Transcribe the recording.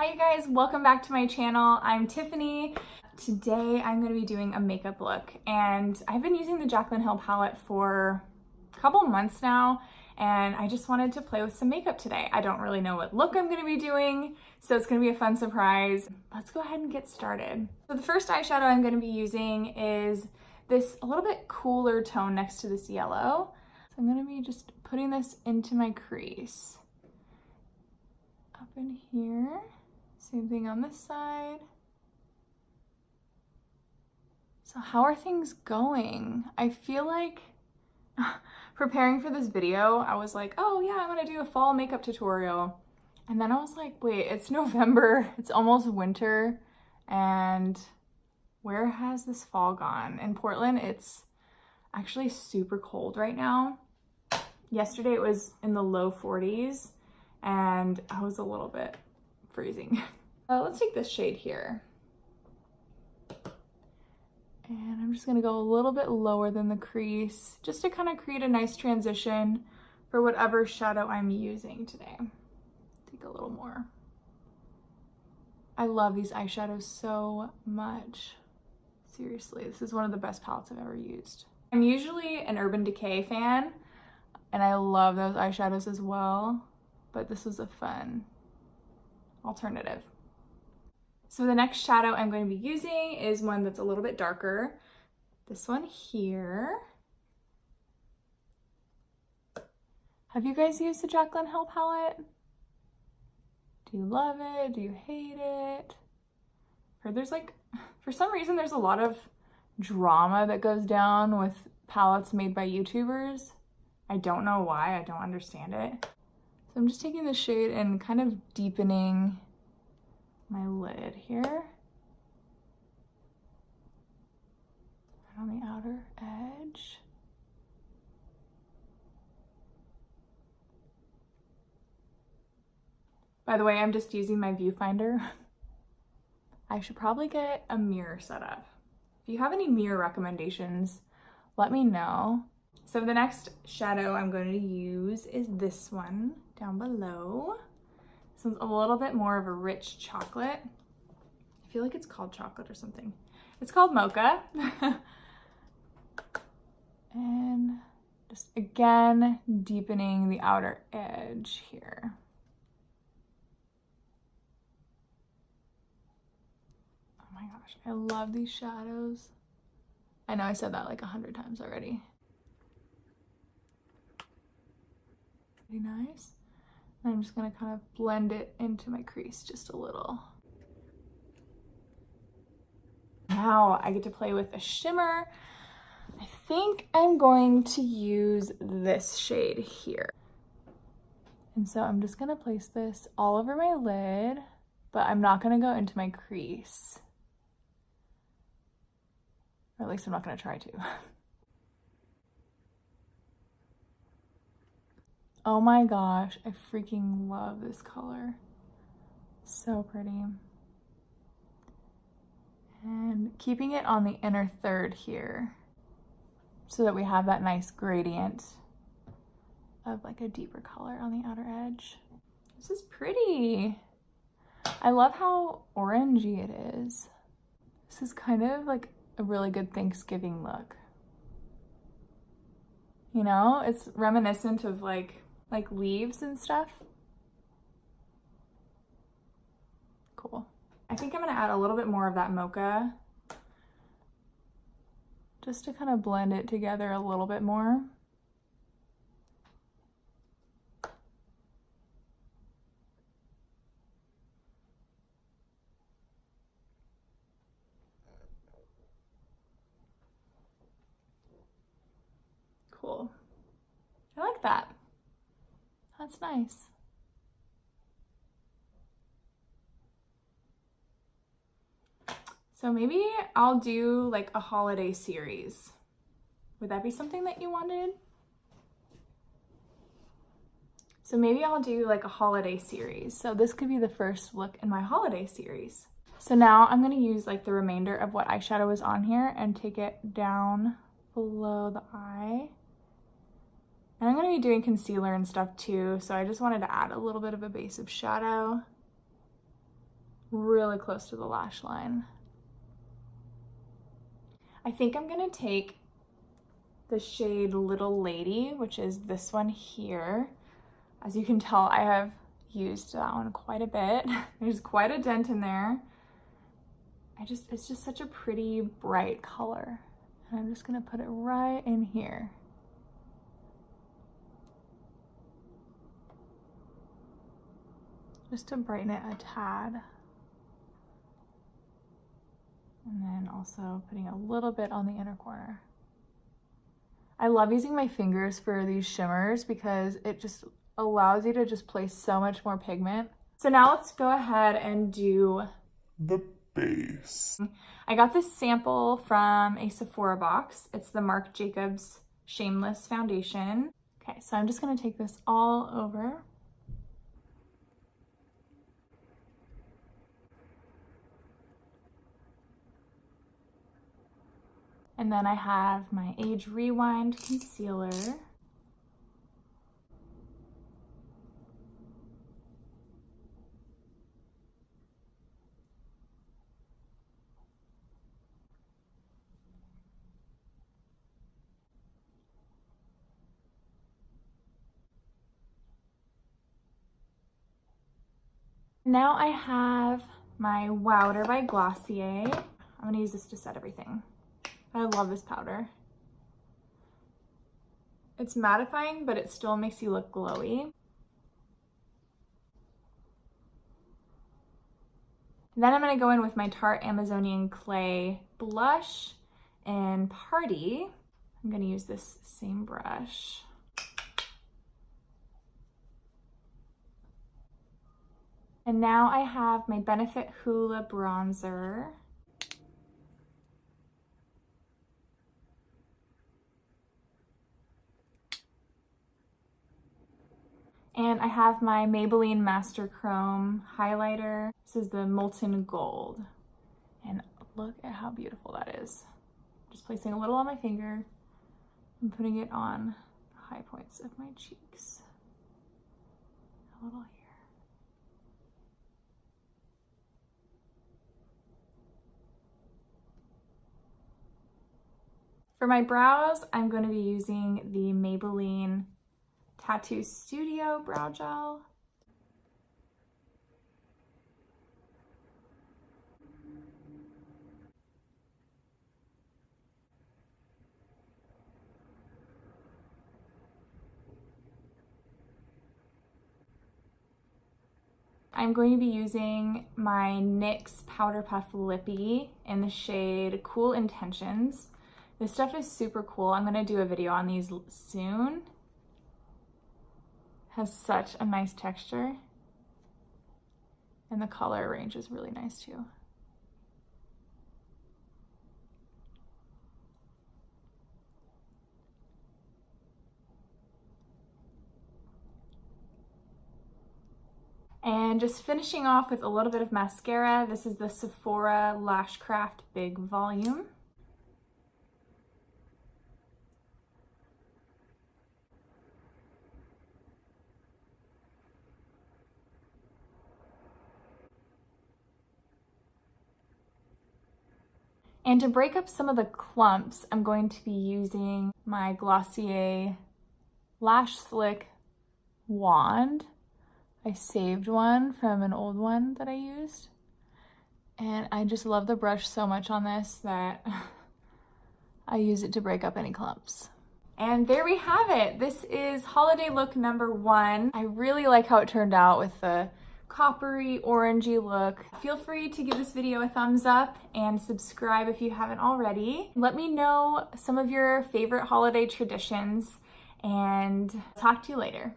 Hi you guys, welcome back to my channel. I'm Tiffany. Today I'm going to be doing a makeup look, and I've been using the Jaclyn Hill palette for a couple months now, and I just wanted to play with some makeup today. I don't really know what look I'm going to be doing, so it's going to be a fun surprise. Let's go ahead and get started. So the first eyeshadow I'm going to be using is this a little bit cooler tone next to this yellow. So I'm going to be just putting this into my crease. Up in here. Same thing on this side. So how are things going? I feel like preparing for this video, I was like, oh yeah, I'm gonna do a fall makeup tutorial. And then I was like, wait, it's November, it's almost winter, and where has this fall gone? In Portland, it's actually super cold right now. Yesterday it was in the low 40s, and I was a little bit freezing. Let's take this shade here. And I'm just gonna go a little bit lower than the crease, just to kind of create a nice transition for whatever shadow I'm using today. Take a little more. I love these eyeshadows so much. Seriously, this is one of the best palettes I've ever used. I'm usually an Urban Decay fan, and I love those eyeshadows as well, but this was a fun alternative. So the next shadow I'm going to be using is one that's a little bit darker. This one here. Have you guys used the Jaclyn Hill palette? Do you love it? Do you hate it? Or there's like, for some reason there's a lot of drama that goes down with palettes made by YouTubers. I don't know why, I don't understand it. So I'm just taking the shade and kind of deepening my lid here. And on the outer edge. By the way, I'm just using my viewfinder. I should probably get a mirror set up. If you have any mirror recommendations, let me know. So the next shadow I'm going to use is this one down below. This one's a little bit more of a rich chocolate. I feel like it's called chocolate or something. It's called mocha. And just again, deepening the outer edge here. Oh my gosh, I love these shadows. I know I said that like 100 times already. Pretty nice. And I'm just gonna kind of blend it into my crease just a little. Now I get to play with a shimmer. I think I'm going to use this shade here. And so I'm just gonna place this all over my lid, but I'm not gonna go into my crease. Or at least I'm not gonna try to. Oh my gosh, I freaking love this color. So pretty. And keeping it on the inner third here so that we have that nice gradient of like a deeper color on the outer edge. This is pretty. I love how orangey it is. This is kind of like a really good Thanksgiving look. You know, it's reminiscent of like leaves and stuff. Cool. I think I'm gonna add a little bit more of that mocha just to kind of blend it together a little bit more. Cool. I like that. That's nice. So maybe I'll do like a holiday series. Would that be something that you wanted? So maybe I'll do like a holiday series. So this could be the first look in my holiday series. So now I'm gonna use like the remainder of what eyeshadow is on here and take it down below the eye. And I'm going to be doing concealer and stuff too, so I just wanted to add a little bit of a base of shadow. really close to the lash line. I think I'm gonna take the shade Little Lady, which is this one here. As you can tell, I have used that one quite a bit. There's quite a dent in there. It's just such a pretty bright color. And I'm just gonna put it right in here. Just to brighten it a tad. And then also putting a little bit on the inner corner. I love using my fingers for these shimmers because it just allows you to just place so much more pigment. So now let's go ahead and do the base. I got this sample from a Sephora box. It's the Marc Jacobs Shameless Foundation. Okay, so I'm just gonna take this all over. And then I have my Age Rewind concealer. Now I have my Wowder by Glossier. I'm gonna use this to set everything. I love this powder. It's mattifying, but it still makes you look glowy. And then I'm gonna go in with my Tarte Amazonian Clay blush in Party. I'm gonna use this same brush. And now I have my Benefit Hoola bronzer. And I have my Maybelline Master Chrome highlighter. This is the Molten Gold. And look at how beautiful that is. Just placing a little on my finger and putting it on the high points of my cheeks. A little here. For my brows, I'm going to be using the Maybelline Tattoo Studio Brow Gel. I'm going to be using my NYX Powder Puff Lippy in the shade Cool Intentions. This stuff is super cool. I'm gonna do a video on these soon. Has such a nice texture. And the color range is really nice too. And just finishing off with a little bit of mascara. This is the Sephora Lashcraft Big Volume. And to break up some of the clumps, I'm going to be using my Glossier Lash Slick wand. I saved one from an old one that I used. And I just love the brush so much on this that I use it to break up any clumps. And there we have it. This is holiday look number 1. I really like how it turned out with the coppery orangey look. Feel free to give this video a thumbs up and subscribe if you haven't already. Let me know some of your favorite holiday traditions and talk to you later.